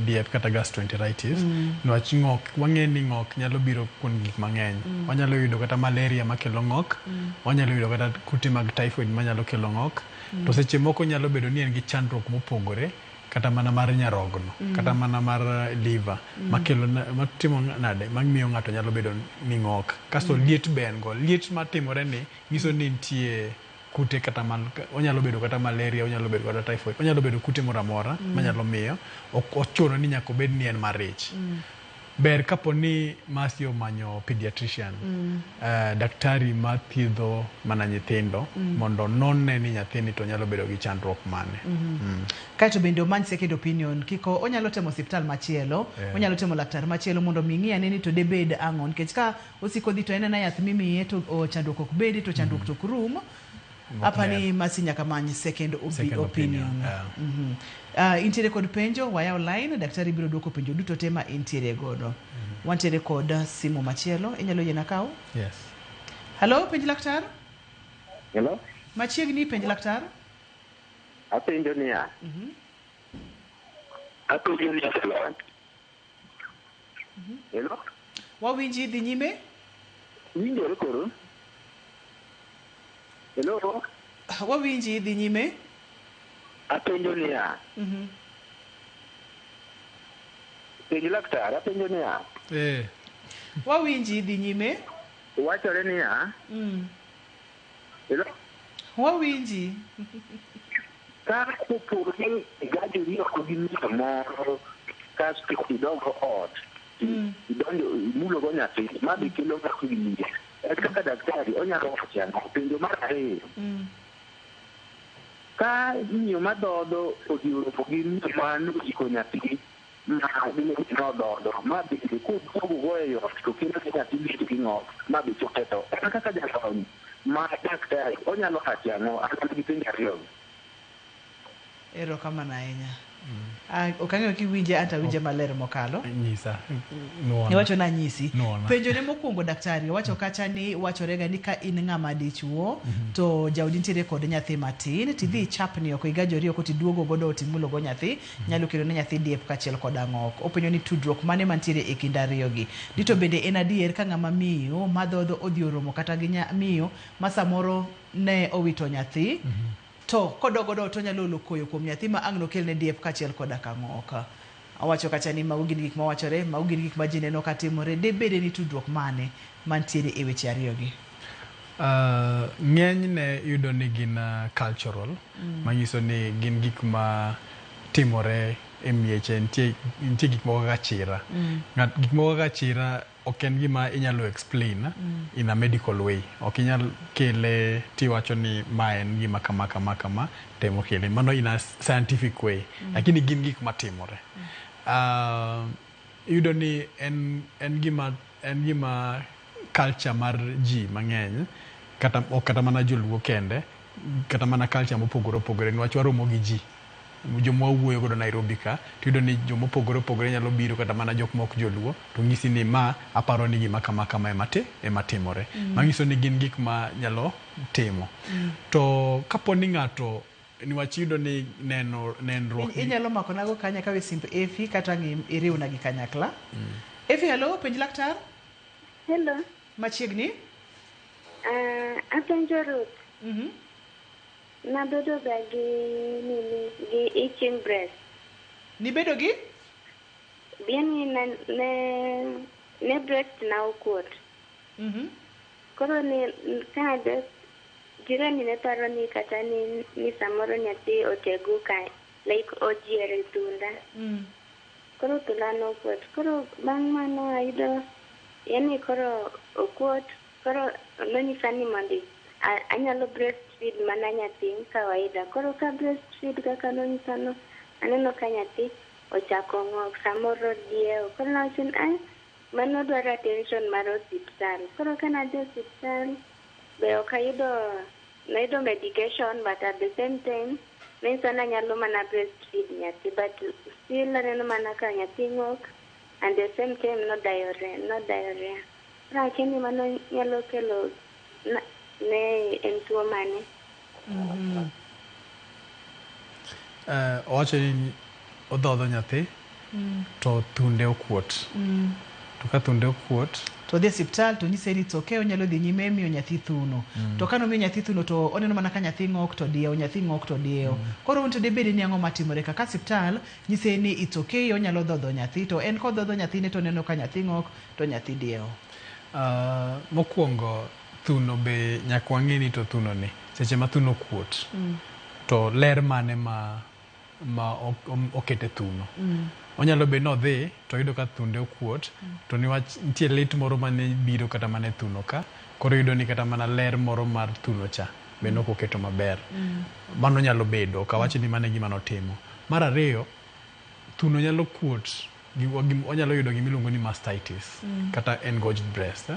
diep kata gastroenteritis. Niwach ng'ok, wang'e ni ng'ok nyalo biro kuom gik mang'eny. Wanyalo yudo kata malaria makelo ng'ok, wanyalo yudo kata kute mag typhoid manyalo kelo ng'ok, to seche moko nyalo bedo ni en gi chandruok mopogore, kata mana mar nyarogno, kata mana mar liver, makelo matimo nade, mamiyo ng'ato nyalo bedo ni ng'ok. Kasto liet be en go. Liet matimore ni nyiso ni nitie kute kata onyalo bedo kata malaria, onyalo bedo kata typhoid, onyalo bedo kute moro amora manyalo miyo ok ochuno ni nyaka bed ni en marich. Ber kapo ni Masi omanyo pediatrician, daktari mathiedho mana nyithindo, mondo nonne ni nyathini to nyalo bedo gi chandruok mane. Kaito bende omany second opinion, kiko onyalo temo hospital machielo, onyalo temo laktar machielo mondo mingi ane ni to debed ang'o, nikech ka osiko dhi to enena yath mimiye to chandruok ok bedi to chandruok to ok rum. Apani Masi nyaka many second opinion. Intiere kod penjo, waya line, daktari biro duoko penjo duto tema intiere godo. Wantiere kod simu machielo, inyalo yena kawo? Yes. Hello, penj laktar? Hello? Machiegni penj laktar? Apenjo niya. Apenjo niya. Hello? Wawinji dhi nyime? Winjore koro? Hello? Wawinji dhi nyime? Apenjo niya. Penj laktar, apenjo niya. Wawinji dhi nyime? Wachore niya. Hello? Wawinji. Ka kopur ni igajori oko gi mito moro, kasto idongo ot, idonjo imulogo nyathi, ma be kelo ng'ato wiye. Kaka daktari onyalo wacho ang'o? Penjo mar ariyo. Ka miyo madhodho odhi oropo gi mito mano iko nyathi ma nodhodho, ma bende koduogo e ot to kelo ne nyathi bedo gi ng'ok, ma be choketho. Kaka jalony ma daktari onyalo wacho ang'o? An gi penjo ariyo. Erokamano ahinya. Ok ang'eyo kiwinje ata winje maler mokalo. Nyisa. Iwacho na nyisi. Penjo ne mokwongo daktari, wacho kacha ni wachorega ni ka in ng'ama dichuo, to jaodi nitiere kod nyathi matin, tidhi ichapni oko igajori oko tiduogo godo timulo go nyathi, nyalo kelo ne nyathi diep kachiel kod ang'ok. Openjo ni tudruok mane mantiere e kind ariyogi. Dito bende en adier ka ng'ama miyo madhodho odhi oromo kata gi miyo ma samoro ne owito nyathi, to kodogodo to nyalo olo koyo kuom nyathi ma ang' nokel ne diep kachiel koda kang'oka. Awacho kacha ni mago gin gik mawachore, mago gin gik ma ji neno katimore, debede ni tudruok mane mantiere e weche ariyogi? Ng'enyne yudo ni gin cultural, manyiso ni gin gik ma timore e mieche, nitie gik moko kaka chira. Gik moko kaka chira ok en gima inyalo explain in a medical way. Ok inyal kele tiwacho ni ma en gima kama temo kele. Mano in a scientific way. Lakini gin gik matimore. Yudo ni en gima culture mar ji mang'eny, kata mana joluo kende, kata mana culture mopogore opogore, niwach waromo gi ji. Joma wuoyo godo Nairobi ka, tuyudo ni joma opogore opogore nyalo biro kata mana jok mok joluo, to ng'isi ni ma aparo ni gima kama ema timore. Manyiso ni gin gik ma nyalo timo. To kapo ni ng'ato, niwach yudo ni nenruok. Inyalo mako nago kanya kawe simp Efi kata iriw na gi kanyakla. Efi, hello, penj laktar? Hello. Machiegni? Apenjo Ruth. Nabedo ga gi itching breast. Nibedo gi? Bieni ne breast na okuot. Koro ni ka jirani ne paro ni kata ni samoro nyathi otegu ka, like ojiere tunda. Koro tunda no okuot. Koro bang' mano ayudo, yani koro okuot, koro nonyisa ni mondi anyalo breastfeed mana nyathi kawaida. Koro ka breastfeed kaka nonyisano, aneno ka nyathi ochako ng'ok, samoro diewo. Koro nawachon, mano dwaro attention mar osiptal. Koro ka nadhi osiptal, be ok ayudo nayudo medication, but at the same time nyiso na nyalo mana breastfeed nyathi, but still aneno mana ka nyathi ng'ok, and the same time no diarrhea. Rakini mano nyalo kelo ne en tuo mane? Owacho ni odhodho nyathi to thunde okuot. To ka thunde okuot to dhi osiptal to nyise ni it's okay, onyalo dhi nyime miyo nyathi thuno. To ka nomiyo nyathi thuno to oneno mana ka nyathi ng'ok to diewo, nyathi ng'ok to diewo. Koro unto debedi ni ang'o matimore ka osiptal nyise ni it's okay, onyalo dhodho nyathi, to en kodhodho nyathine to neno ka nyathi ng'ok to nyathi diewo. Mokwongo thuno be nyaka wang'e ni to thuno ni seche ma thuno kuot to ler mane ma okete thuno. Onyalo be no dhi to yudo ka thunde okuot to niwach nitie lit moro mane biro kata mane thuno ka, koro yudo ni kata mana ler moro mar thuno cha be nok oketo maber. Mano nyalo bedo kawacho ni mane gima notimo. Mar ariyo, thuno nyalo kuot, onyalo yudo gimiluongo ni mastitis kata engorged breast.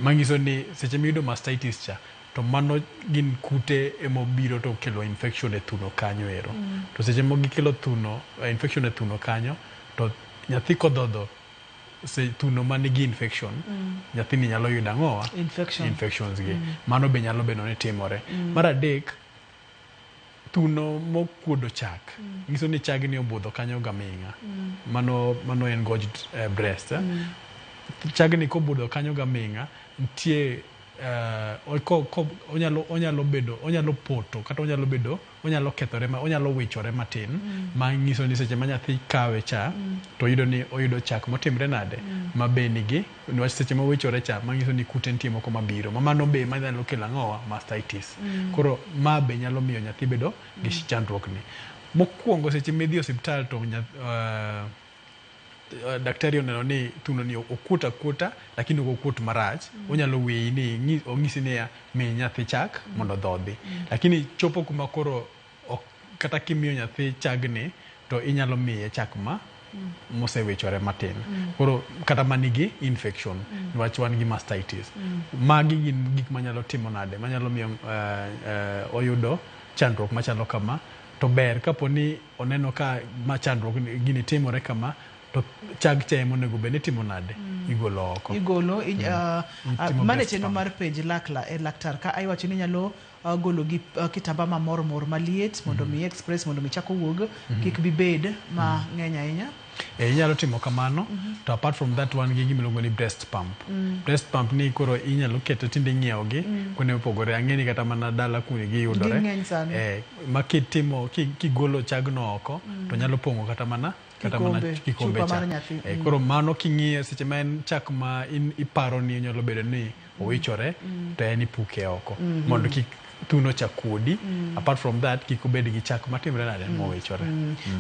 Mangiso ni seche miyudo mastitis cha to mano gin kute emobiro to kelo infection e thuno kanyo ero. To seche mo gikelo thuno, infection e thuno kanyo, to nyathi kodhodho se thuno manigi infection, nyathi ni nyalo yudo ang'owa? Infections gi. Mano be nyalo bedo ni timore. Mar adek, thuno mokuodo chak. Ngiso ni chagni obudho kanyo gaming'a. Mano engorged breast. Chagni kobudho kanyo gaming'a, nitie onyalo poto kata onyalo kethore, onyalo wichore matin, ma ngiso ni seche ma nyathi kawe cha to yudo ni oyudo chak motimre nade mabe nigi, niwach seche ma wichore cha mangiso ni kute nitie moko mabiro, mano be manyalo kelo ang'owa? Mastitis. Koro ma be nyalo miyo nyathi bedo gi chandruok ni. Mokwongo seche midhi osiptal to daktari oneno ni thuno ni okuot akuota lakini okuot marach, onyalo weyi ni ong'isi ni mi nyathi chak mondo dhodhi. Lakini chopo kuma koro kata kimiyo nyathi chagni to inyalo miye chak mosewichore matin. Koro kata manigi infection, niwach wan gi mastitis. Magi gin gik manyalo timo nade, manyalo miyo oyudo chandruok machalo kama. To ber kaponi oneno ka ma chandruok gini timore kama, to chag cha monego bed ni timo nade? Igolo oko. Igolo mane chenro mar page laktar ka iwacho ni nyalo golo gi kitamba mamor maliet mondo mi express mondo mi chako wuog kik bi bed ma ng'eny ahinya. Inyalo timo kamano. To apart from that, wan gi gimiluongo ni breast pump. Breast pump ni koro inyalo keto tinde ng'iewo gi kuonde mopogore. Ang'eni kata mana dala kuni giyudore. Ma kitimo kigolo chagno oko to nyalo pong'o kata mana kikombe cha. Koro mano king'iyo seche ma en chak ma iparo ni nyalo bedo ni owichore to en ipuke oko mondo kik thuno cha kuodi. Apart from that, kik obed gi chak matimre nade mowichore.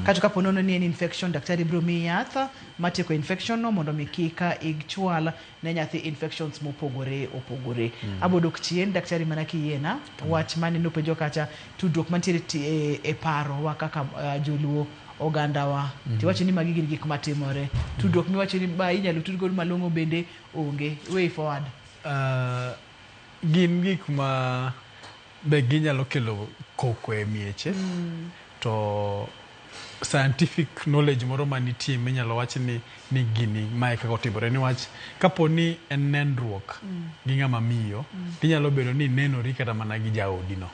Kata kapo nono ni en infection, daktari biro miyi yath matieko infection no mondo mi kika igchwal ne nyathi infections mopogore opogore. Abodok chien daktari mana kiyiena wach mane nopenjo kacha tudruok mantiere e paro wa kaka joluo oganda wa. Tiwacho ni magi gin gik matimore. Tudruok miwacho ni ba inyalo tudgo malong'o bende onge. Way forward. Gin gik ma be ginyalo kelo koko e mieche. To scientific knowledge moro manitie minyalo wach ni gini mae kaka otimore, niwach kapo ni en nenruok gi ng'ama miyo, tinyalo bedo ni nenori kata mana gi jaodi no.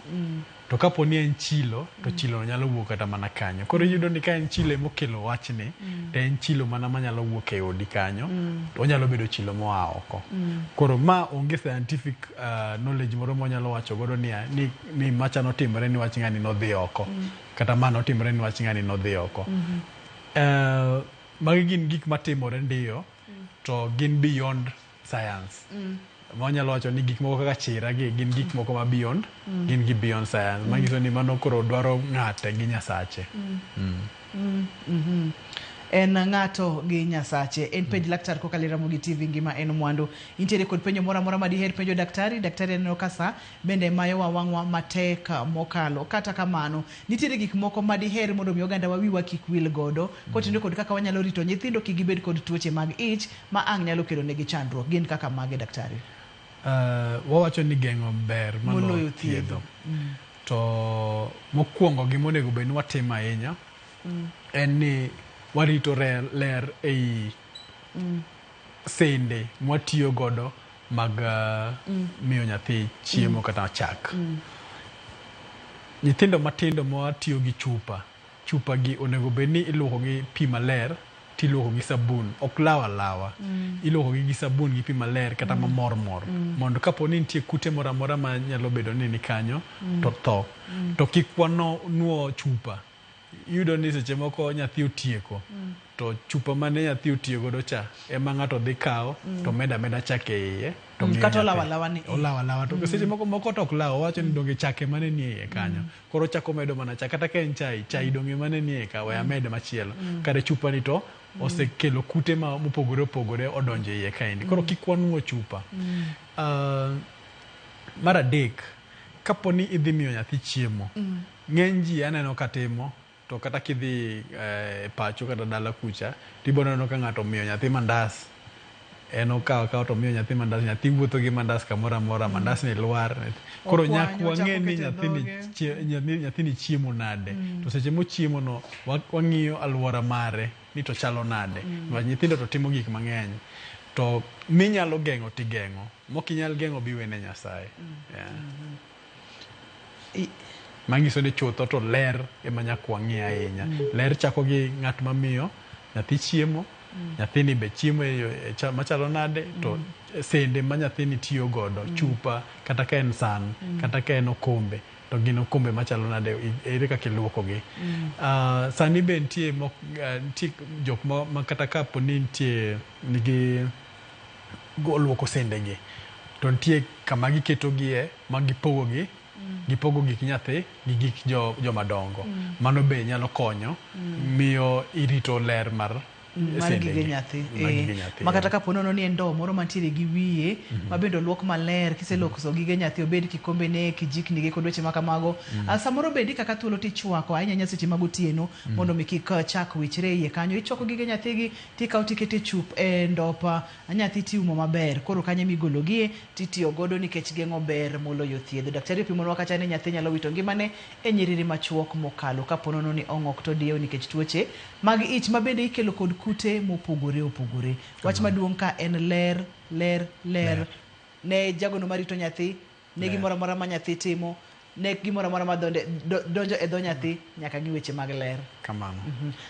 To kapo ni en chilo, to chilo nyalo wuok kata mana kanyo. Koro yudo ni ka en chilo mokelo wachni, to en chilo mana manyalo wuok e odi kanyo, to onyalo bedo chilo moa oko. Koro ma onge scientific knowledge moro monyalo wacho godo ni macha notimore ni wach ng'ani nodhi oko. Kata ma notimore ni wach ng'ani nodhi oko. Magi gin gik matimore ndiyo, to gin beyond science. Manyalo wacho ni gik moko kaka chira gin gik moko ma beyond, gin gi beyond science. Manyiso ni mano koro dwaro ng'ate gi Nyasache. En ng'ato gi Nyasache. En penj laktar kokalo Ramogi TV ngima en mwandu. Intiere kod penjo moro amora madiher penjo daktari aneno kasa bende mayo wang'wa matek mokalo. Kata kamano nitiere gik moko madiher mondo mi oganda wawiwa kik wil godo kotinde kod kaka wanyalo rito nyithindo kik gibed kod tuoche mag ich ma ang' nyalo kelo negi chandruok. Gin kaka mage daktari? wawacho ni geng'o ber moloyo thiedho. To mokwongo gimonego bed ni watimo ahinya en ni warito ler ei sende mwatiyo godo mag miyo nyathi chiemo kata chak. Nyithindo matindo mwatiyo gi chupa gi onego bed ni iluoko gi pi maler tiluoko gi sabun, ok lawa iluoko gi sabun gi pi maler kata mamor mondo kapo ni nitie kute moro amora ma nyalo bedo ni kanyo to tho. To kik wanuo chupa. Iyudo ni seche moko nyathi otieko to chupa mane nyathi otiyo godo cha ema ng'ato dhi kawo to meda chak e iye to kata olawa ni olawa to seche moko to ok lawa, wacho ni donge chak ema ne nie kanyo, koro chako medo mana chak, kata ka en chai donge ema ne nie ka we amed machielo kare chupa ni to osekelo kute mopogore odonjo iye kaendi, koro kik wanuo chupa. Mar adek, kapo ni idhi miyo nyathi chiemo, ng'eny ji aneno katimo, to kata kidhi pacho kata dala kucha tibo neno ka ng'ato miyo nyathi mandas, en okawo to miyo nyathi mandas, nyathi wuotho gi mandas kamoro amora, mandas ni lwar. Koro nyaka wang'e ni nyathini chiemo nade, to seche mochiemo no wang'iyo alwora mare ni to chalo nade. Nyithindo to timo gik mang'eny, to minyalo geng'o tigeng'o, mokinyal geng'o biwene Nyasaye. Mangiso ni chutho to ler ema nyaka wang'e ahinya. Ler chako gi ng'at mamiyo nyathi chiemo, nyathini be chiemo machalo nade, to sende ma nyathini tiyo godo, chupa kata ka en san kata ka en okombe, to gin okombe machalo nade, ere kaka iluoko gi. Sani be nitie jok ma kata kapo ni nitie nigi luoko sende gi, to nitie kama giketo gie ma gipogo gik nyathi gi gik jomadongo. Mano be nyalo konyo miyo irito ler mar gige nyathi. Ma kata kapo nono ni en ndo moro mantiere gi wiye ma bende luok maler, kiseluoko gige nyathi obed kikombe ne kijikni gi kod weche makamago. Samoro bende kaka thuolo tichwako ahinya seche mag otieno mondo mi kik chak wichre iye kanyo, ichwako gige nyathi gi tikawo tikete chup e ndopa nyathi tiumo maber, koro kanyo migologie titiyo godo nikech geng'o ber moloyo thiedho. Daktari opimonwa kacha ni nyathi nyalo wito ngimane e nyiriri machuok mokalo kapo nono ni ong'ok to diyo nikech tuoche mag ich ma bende ikelo kod kute mopogore. Wach maduong' ka en ler ne jagono marito nyathi, ne gimoro amora ma nyathi timo, ne gimoro amora ma donjo e dho nyathi, nyaka gi weche mag ler.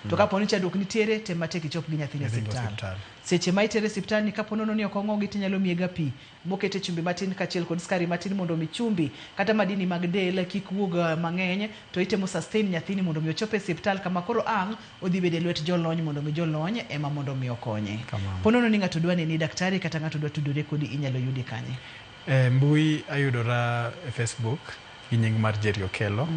To kapo ni chandruok nitiere, tem matek ichop gi nyathi e siptal. Seche ma itere siptal ni kapo nono ni ok ong'ogi tinyalo miega pi mokete chumbi matin kachiel kod skari matin mondo mi chumbi kata madini mag del kik wuog mang'eny, to itemo sustain nyathini mondo mi ochope siptal kama koro ang' odhi bede lwet jolony mondo mi jolony ema mondo mi okonye. Ponono ni ng'ato dwa ni daktari kata ng'ato dwa tudore kodi, inyalo yudi kanye? Mbui ayudora e Facebook gi nying mar Jerry Okello,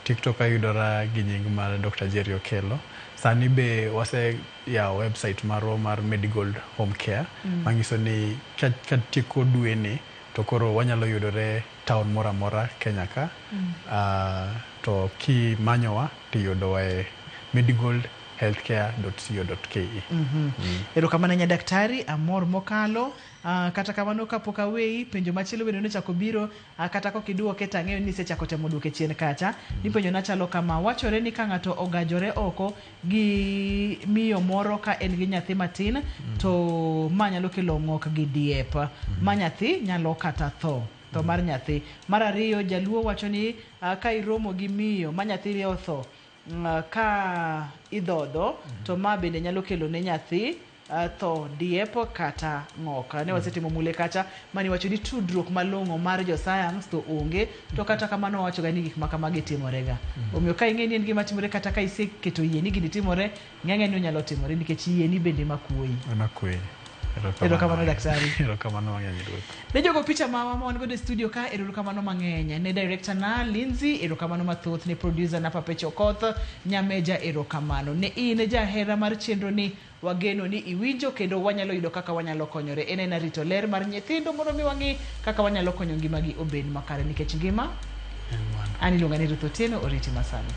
TikTok ayudora gi nying mar Dr. Jerry Okello. Sani be wase yawo website marwa mar Medigold Home Care, mangiso ni katieko dwe ni to koro wanyalo yudore town mora mora Kenya ka. To ki manyowa tiyudowa e medigoldhealthcare.co.ke. Erokamano nya daktari, amor mokalo. Kata kamano kapok aweyi, penjo machielo bende nochako biro, kata kokiduoke tang'eyo ni sechako temo duoke chien kacha. Ni penjo nachalo kama, wachore ni ka ng'ato ogajore oko gi miyo moro ka en gi nyathi matin, to ma nyalo kelo ng'ok gi diep, ma nyathi nyalo kata tho mar nyathi. Mar ariyo, jaluo wacho ni ka iromo gi miyo ma nyathi otho ka idhodho, to ma bende nyalo kelo ne nyathi tho, diep kata ng'ok. Ne wasetimo mule kacha mani wacho ni tudruok malong'o mar jo science to onge, to kata kamano wacho ga ni gik makamagi timorega. Omiyo ka ing'e ni en gima timore kata ka iseketo yie ni gini timore, ng'eng'e ni onyalo timore nikech yie ni bende makuoyi. Erokamano daktari. Erokamano mang'eny Ruoth. Ne jogo picha ma wan godo e studio ka, erokamano mang'eny. Ne director na Lindsay, erokamano mathoth. Ne producer na Papecho Okoth, Nyameja, erokamano. Ne in jahera mar chenro ni, wageno ni iwinjo kendo wanyalo yudo kaka wanyalo konyore. En rito ler mar nyithindo mondo mi wang'i kaka wanyalo konyo ngimagi obed makare nikech ngima. Ani luonga ni Ruth Otieno, oriti masani.